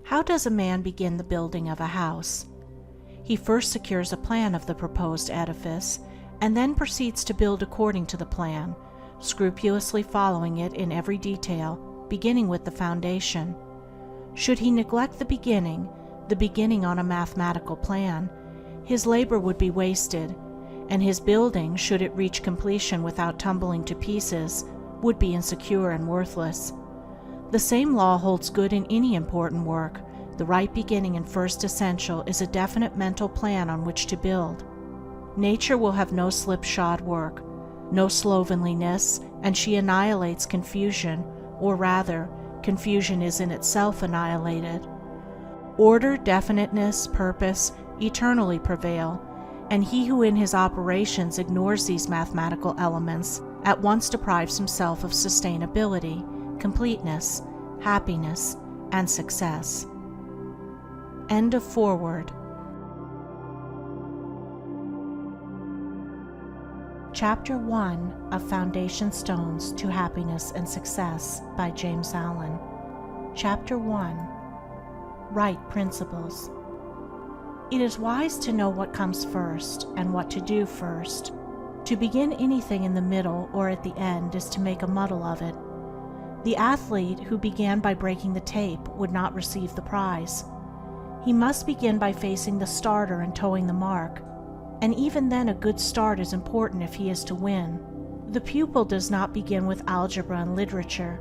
How does a man begin the building of a house? He first secures a plan of the proposed edifice, and then proceeds to build according to the plan, scrupulously following it in every detail, beginning with the foundation. Should he neglect the beginning on a mathematical plan, his labor would be wasted, and his building, should it reach completion without tumbling to pieces, would be insecure and worthless. The same law holds good in any important work. The right beginning and first essential is a definite mental plan on which to build. Nature will have no slipshod work, no slovenliness, and she annihilates confusion, or rather, confusion is in itself annihilated. Order, definiteness, purpose eternally prevail, and he who in his operations ignores these mathematical elements at once deprives himself of sustainability, completeness, happiness, and success. End of foreword. Chapter 1 of Foundation Stones to Happiness and Success by James Allen. Chapter 1. Right Principles. It is wise to know what comes first and what to do first. To begin anything in the middle or at the end is to make a muddle of it. The athlete who began by breaking the tape would not receive the prize. He must begin by facing the starter and towing the mark, and even then a good start is important if he is to win. The pupil does not begin with algebra and literature,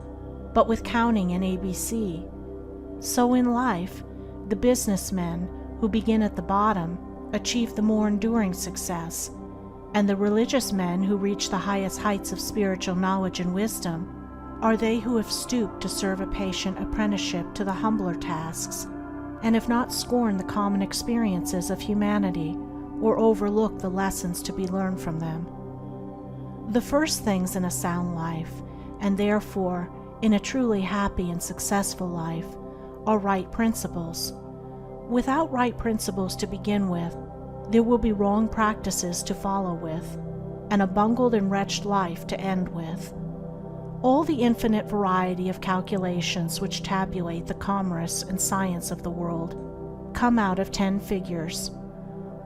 but with counting and ABC. So in life, the businessmen who begin at the bottom achieve the more enduring success, and the religious men who reach the highest heights of spiritual knowledge and wisdom are they who have stooped to serve a patient apprenticeship to the humbler tasks, and have not scorned the common experiences of humanity or overlooked the lessons to be learned from them. The first things in a sound life, and therefore in a truly happy and successful life, are right principles. Without right principles to begin with, there will be wrong practices to follow with, and a bungled and wretched life to end with. All the infinite variety of calculations which tabulate the commerce and science of the world come out of 10 figures.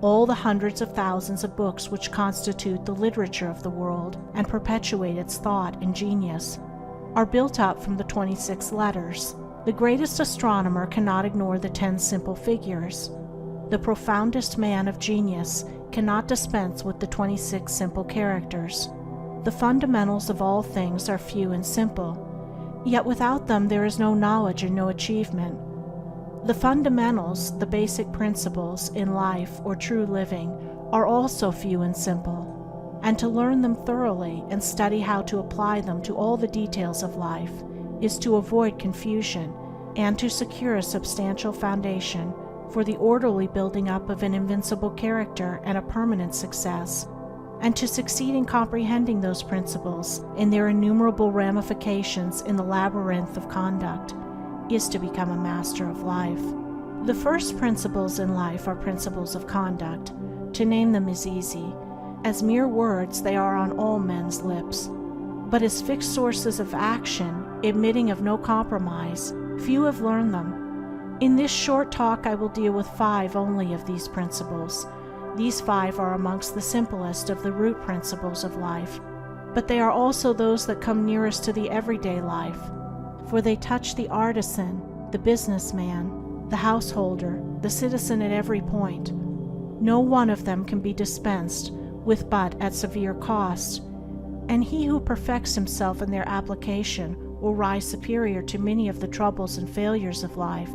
All the hundreds of thousands of books which constitute the literature of the world and perpetuate its thought and genius are built up from the 26 letters. The greatest astronomer cannot ignore the 10 simple figures. The profoundest man of genius cannot dispense with the 26 simple characters. The fundamentals of all things are few and simple, yet without them there is no knowledge and no achievement. The fundamentals, the basic principles in life or true living, are also few and simple, and to learn them thoroughly and study how to apply them to all the details of life is to avoid confusion and to secure a substantial foundation for the orderly building up of an invincible character and a permanent success, and to succeed in comprehending those principles in their innumerable ramifications in the labyrinth of conduct is to become a master of life. The first principles in life are principles of conduct. To name them is easy. As mere words, they are on all men's lips. But as fixed sources of action, admitting of no compromise, few have learned them. In this short talk I will deal with 5 only of these principles. These 5 are amongst the simplest of the root principles of life, but they are also those that come nearest to the everyday life, for they touch the artisan, the businessman, the householder, the citizen at every point. No one of them can be dispensed with but at severe cost, and he who perfects himself in their application will rise superior to many of the troubles and failures of life,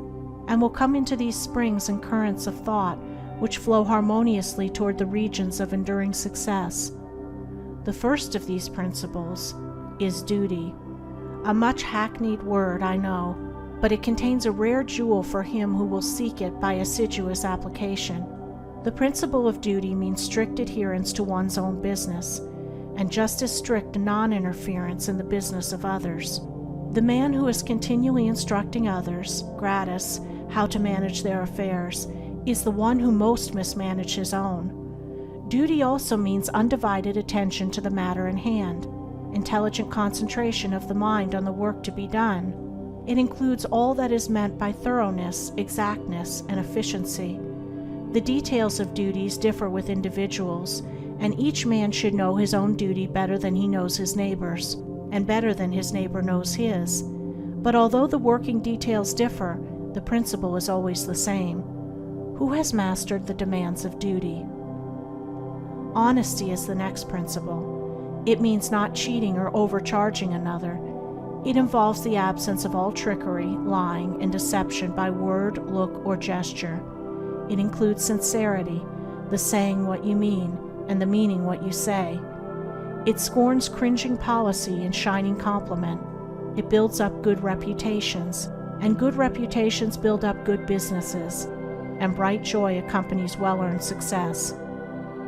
and will come into these springs and currents of thought which flow harmoniously toward the regions of enduring success. The first of these principles is duty. A much hackneyed word, I know, but it contains a rare jewel for him who will seek it by assiduous application. The principle of duty means strict adherence to one's own business, and just as strict non-interference in the business of others. The man who is continually instructing others, gratis, how to manage their affairs, is the one who most mismanages his own. Duty also means undivided attention to the matter in hand, intelligent concentration of the mind on the work to be done, It includes all that is meant by thoroughness, exactness, and efficiency. The details of duties differ with individuals, and each man should know his own duty better than he knows his neighbor's, and better than his neighbor knows his. But although the working details differ, the principle is always the same. Who has mastered the demands of duty? Honesty is the next principle. It means not cheating or overcharging another. It involves the absence of all trickery, lying, and deception by word, look, or gesture. It includes sincerity, the saying what you mean, and the meaning what you say. It scorns cringing policy and shining compliment. It builds up good reputations, and good reputations build up good businesses, and bright joy accompanies well-earned success.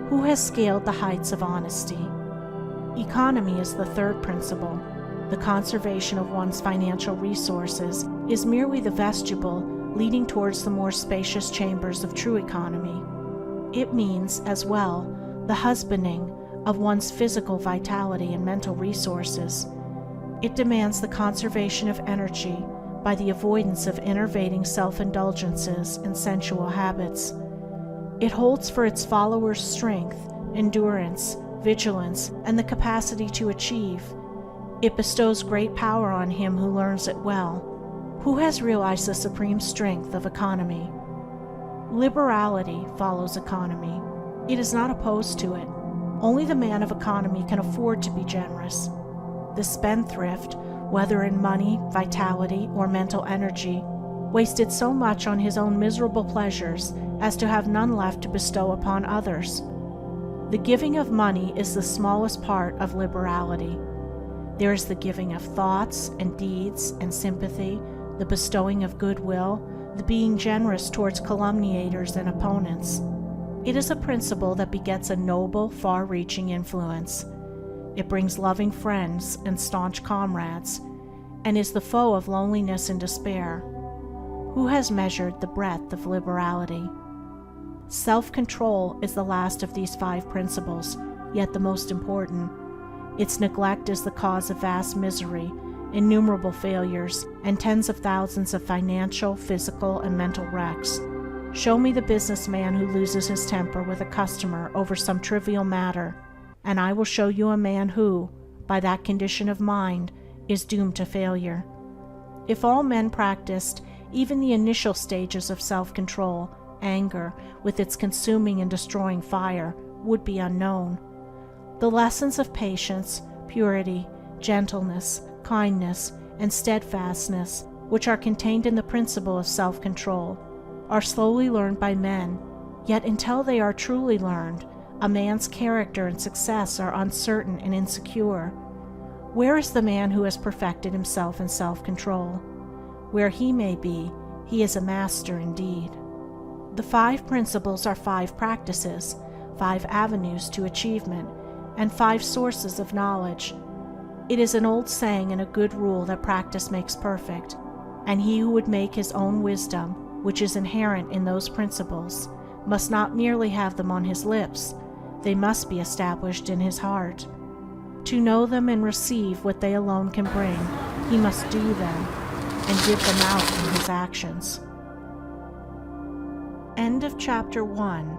Who has scaled the heights of honesty? Economy is the third principle. The conservation of one's financial resources is merely the vestibule leading towards the more spacious chambers of true economy. It means, as well, the husbanding of one's physical vitality and mental resources. It demands the conservation of energy by the avoidance of enervating self-indulgences and sensual habits. It holds for its followers strength, endurance, vigilance, and the capacity to achieve. It bestows great power on him who learns it well. Who has realized the supreme strength of economy? Liberality follows economy. It is not opposed to it. Only the man of economy can afford to be generous. The spendthrift, whether in money, vitality, or mental energy, wasted so much on his own miserable pleasures as to have none left to bestow upon others. The giving of money is the smallest part of liberality. There is the giving of thoughts and deeds and sympathy, the bestowing of goodwill, the being generous towards calumniators and opponents. It is a principle that begets a noble, far-reaching influence. It brings loving friends and staunch comrades, and is the foe of loneliness and despair. Who has measured the breadth of liberality? Self-control is the last of these 5 principles, yet the most important. Its neglect is the cause of vast misery, innumerable failures, and tens of thousands of financial, physical, and mental wrecks. Show me the businessman who loses his temper with a customer over some trivial matter, and I will show you a man who, by that condition of mind, is doomed to failure. If all men practiced even the initial stages of self-control, anger, with its consuming and destroying fire, would be unknown. The lessons of patience, purity, gentleness, kindness, and steadfastness, which are contained in the principle of self-control, are slowly learned by men, yet until they are truly learned, a man's character and success are uncertain and insecure. Where is the man who has perfected himself in self-control? Where he may be, he is a master indeed. The 5 principles are 5 practices, 5 avenues to achievement, and 5 sources of knowledge. It is an old saying and a good rule that practice makes perfect, and he who would make his own wisdom, which is inherent in those principles, must not merely have them on his lips, they must be established in his heart. To know them and receive what they alone can bring, he must do them and give them out in his actions. End of Chapter 1.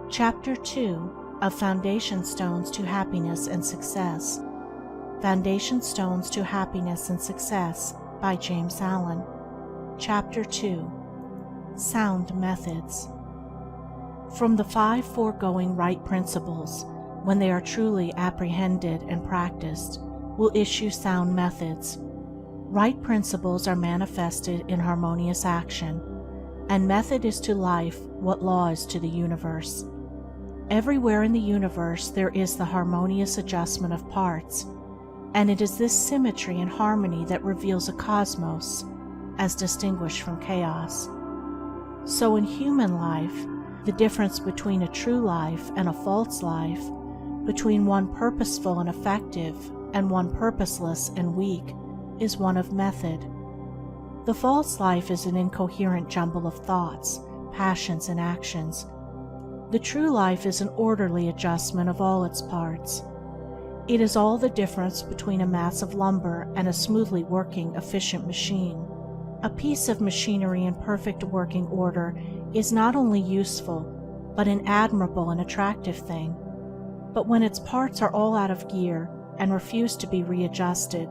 Chapter 2 of Foundation Stones to Happiness and Success. Foundation Stones to Happiness and Success by James Allen. Chapter 2. Sound Methods. From the 5 foregoing right principles, when they are truly apprehended and practiced, will issue sound methods. Right principles are manifested in harmonious action, and method is to life what law is to the universe. Everywhere in the universe there is the harmonious adjustment of parts, and it is this symmetry and harmony that reveals a cosmos, as distinguished from chaos. So in human life, the difference between a true life and a false life, between one purposeful and effective and one purposeless and weak, is one of method. The false life is an incoherent jumble of thoughts, passions, and actions. The true life is an orderly adjustment of all its parts. It is all the difference between a mass of lumber and a smoothly working, efficient machine. A piece of machinery in perfect working order is not only useful, but an admirable and attractive thing. But when its parts are all out of gear and refuse to be readjusted,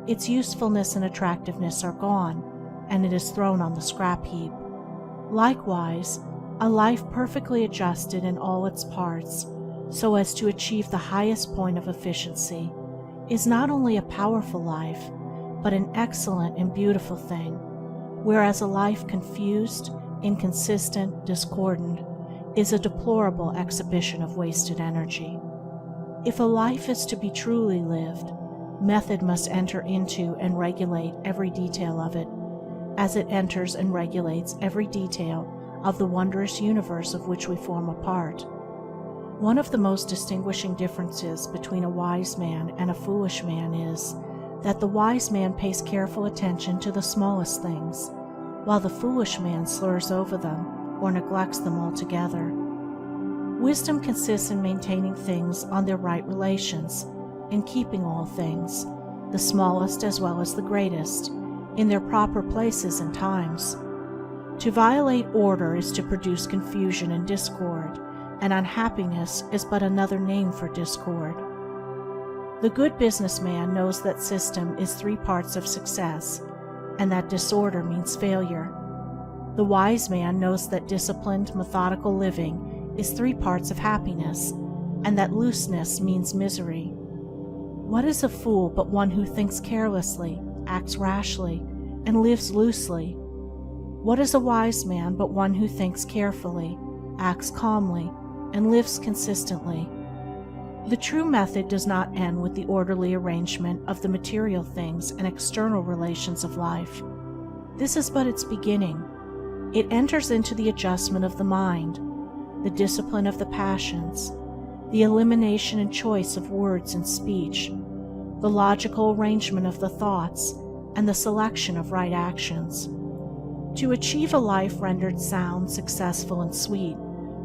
its usefulness and attractiveness are gone, and it is thrown on the scrap heap. Likewise, a life perfectly adjusted in all its parts, so as to achieve the highest point of efficiency, is not only a powerful life, but an excellent and beautiful thing, whereas a life confused, inconsistent, discordant, is a deplorable exhibition of wasted energy. If a life is to be truly lived, method must enter into and regulate every detail of it, as it enters and regulates every detail of the wondrous universe of which we form a part. One of the most distinguishing differences between a wise man and a foolish man is that the wise man pays careful attention to the smallest things, while the foolish man slurs over them or neglects them altogether. Wisdom consists in maintaining things on their right relations, in keeping all things, the smallest as well as the greatest, in their proper places and times. To violate order is to produce confusion and discord, and unhappiness is but another name for discord. The good businessman knows that system is 3 parts of success, and that disorder means failure. The wise man knows that disciplined, methodical living is 3 parts of happiness, and that looseness means misery. What is a fool but one who thinks carelessly, acts rashly, and lives loosely? What is a wise man but one who thinks carefully, acts calmly, and lives consistently? The true method does not end with the orderly arrangement of the material things and external relations of life. This is but its beginning. It enters into the adjustment of the mind, the discipline of the passions, the elimination and choice of words and speech, the logical arrangement of the thoughts, and the selection of right actions. To achieve a life rendered sound, successful, and sweet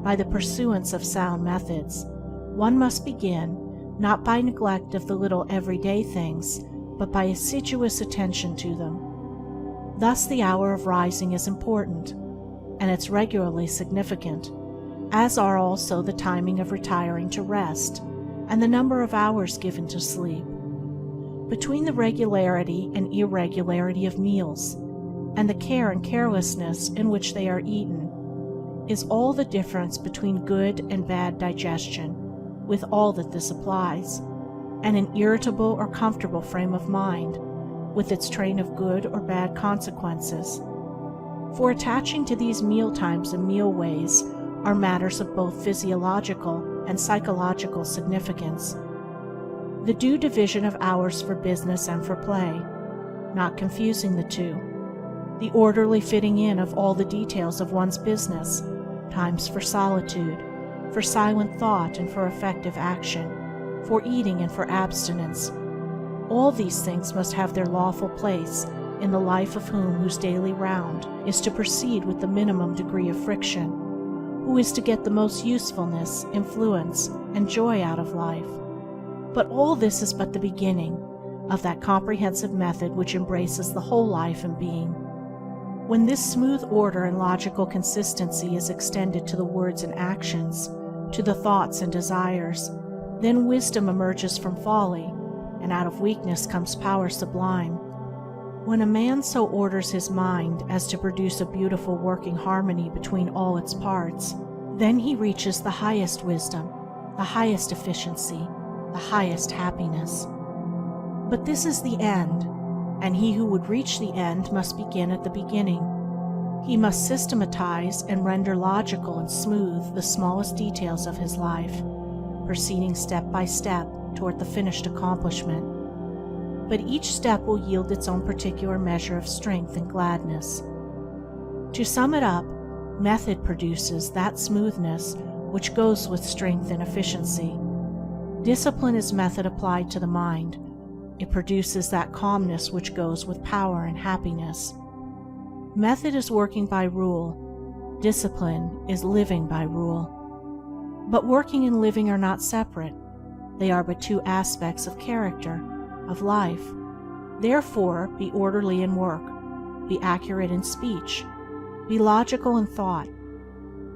by the pursuance of sound methods, one must begin not by neglect of the little everyday things, but by assiduous attention to them. Thus the hour of rising is important, and it's regularly significant, as are also the timing of retiring to rest, and the number of hours given to sleep. Between the regularity and irregularity of meals, and the care and carelessness in which they are eaten, is all the difference between good and bad digestion, with all that this applies, and an irritable or comfortable frame of mind, with its train of good or bad consequences. For attaching to these meal times and meal ways are matters of both physiological and psychological significance. The due division of hours for business and for play, not confusing the two. The orderly fitting in of all the details of one's business, times for solitude, for silent thought and for effective action, for eating and for abstinence. All these things must have their lawful place in the life of whose daily round is to proceed with the minimum degree of friction, who is to get the most usefulness, influence, and joy out of life. But all this is but the beginning of that comprehensive method which embraces the whole life and being. When this smooth order and logical consistency is extended to the words and actions, to the thoughts and desires, then wisdom emerges from folly, and out of weakness comes power sublime. When a man so orders his mind as to produce a beautiful working harmony between all its parts, then he reaches the highest wisdom, the highest efficiency, the highest happiness. But this is the end, and he who would reach the end must begin at the beginning. He must systematize and render logical and smooth the smallest details of his life, proceeding step by step toward the finished accomplishment. But each step will yield its own particular measure of strength and gladness. To sum it up, method produces that smoothness which goes with strength and efficiency. Discipline is method applied to the mind. It produces that calmness which goes with power and happiness. Method is working by rule. Discipline is living by rule. But working and living are not separate. They are but two aspects of character, of life. Therefore, be orderly in work, be accurate in speech, be logical in thought.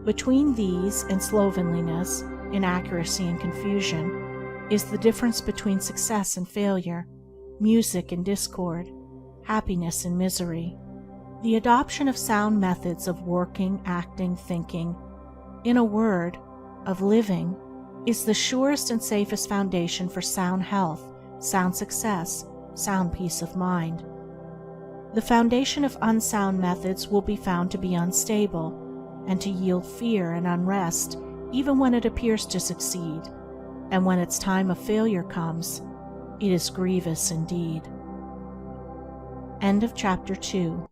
Between these and slovenliness, inaccuracy and confusion, is the difference between success and failure, music and discord, happiness and misery. The adoption of sound methods of working, acting, thinking, in a word, of living, is the surest and safest foundation for sound health, sound success, sound peace of mind. The foundation of unsound methods will be found to be unstable, and to yield fear and unrest even when it appears to succeed, and when its time of failure comes, it is grievous indeed. End of chapter 2.